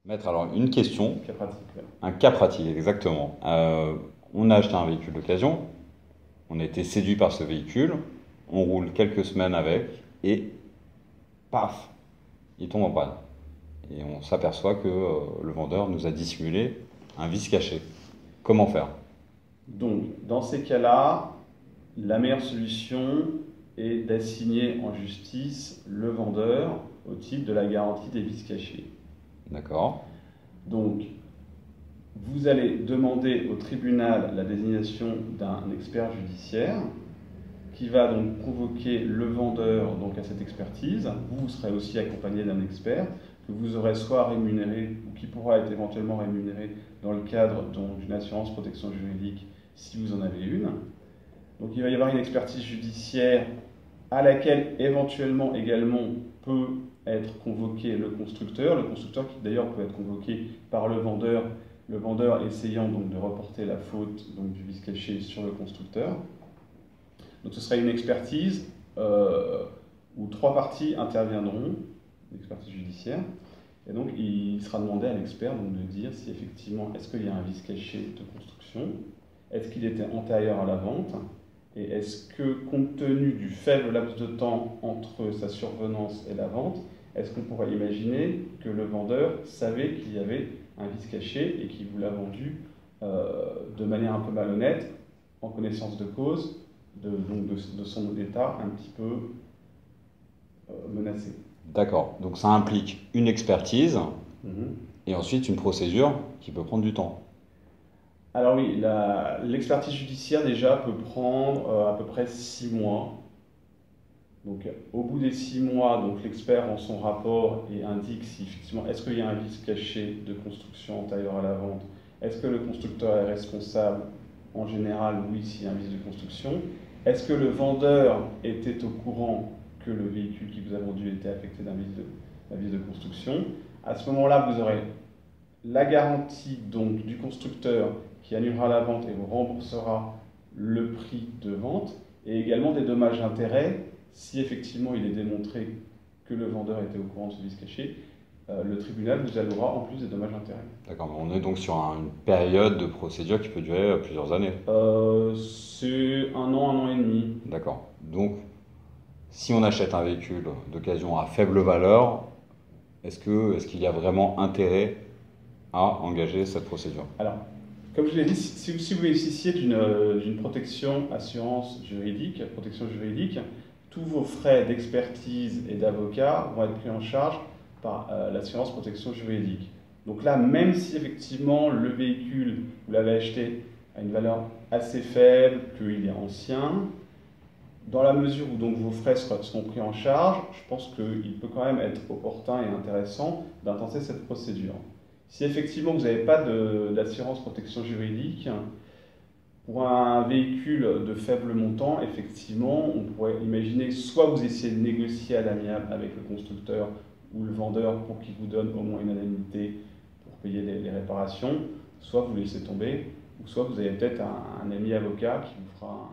Maître, alors une question, Cas pratique, ouais. un cas pratique exactement. On a acheté un véhicule d'occasion, on a été séduit par ce véhicule, on roule quelques semaines avec et paf, il tombe en panne. Et on s'aperçoit que le vendeur nous a dissimulé un vice caché. Comment faire? Donc, dans ces cas-là, la meilleure solution est d'assigner en justice le vendeur au titre de la garantie des vices cachés. D'accord? Donc, vous allez demander au tribunal la désignation d'un expert judiciaire qui va donc convoquer le vendeur donc à cette expertise. Vous serez aussi accompagné d'un expert que vous aurez soit rémunéré ou qui pourra être éventuellement rémunéré dans le cadre d'une assurance protection juridique si vous en avez une. Donc il va y avoir une expertise judiciaire à laquelle éventuellement également peut être convoqué le constructeur qui d'ailleurs peut être convoqué par le vendeur essayant donc de reporter la faute donc, du vice caché sur le constructeur. Donc ce serait une expertise où trois parties interviendront, une expertise judiciaire, et donc il sera demandé à l'expert de dire si effectivement est-ce qu'il y a un vice caché de construction, est-ce qu'il était antérieur à la vente, et est-ce que compte tenu du faible laps de temps entre sa survenance et la vente, est-ce qu'on pourrait imaginer que le vendeur savait qu'il y avait un vice caché et qu'il vous l'a vendu de manière un peu malhonnête, en connaissance de cause, de son état un petit peu menacé. D'accord. Donc ça implique une expertise Mhm. et ensuite une procédure qui peut prendre du temps. Alors oui, l'expertise judiciaire déjà peut prendre à peu près 6 mois. Donc au bout des 6 mois, donc l'expert rend son rapport et indique si effectivement est-ce qu'il y a un vice caché de construction antérieure à la vente, est-ce que le constructeur est responsable, en général oui s'il y a un vice de construction, est-ce que le vendeur était au courant que le véhicule qui vous a vendu était affecté d'un vice de construction. À ce moment-là, vous aurez la garantie donc du constructeur qui annulera la vente et vous remboursera le prix de vente, et également des dommages-intérêts si effectivement il est démontré que le vendeur était au courant de ce vice caché. Le tribunal vous allouera en plus des dommages-intérêts. D'accord, mais on est donc sur une période de procédure qui peut durer plusieurs années. C'est un an et demi. D'accord. Donc, si on achète un véhicule d'occasion à faible valeur, est-ce qu'il y a vraiment intérêt à engager cette procédure? Alors, comme je l'ai dit, si vous bénéficiez d'une protection assurance juridique, protection juridique, tous vos frais d'expertise et d'avocat vont être pris en charge par l'assurance protection juridique. Donc là, même si effectivement le véhicule, vous l'avez acheté à une valeur assez faible, qu'il est ancien, dans la mesure où donc vos frais seront pris en charge, je pense qu'il peut quand même être opportun et intéressant d'intenter cette procédure. Si effectivement vous n'avez pas d'assurance protection juridique, pour un véhicule de faible montant, effectivement, on pourrait imaginer soit vous essayez de négocier à l'amiable avec le constructeur ou le vendeur pour qu'il vous donne au moins une indemnité pour payer les réparations, soit vous laissez tomber, ou soit vous avez peut-être un ami avocat qui vous fera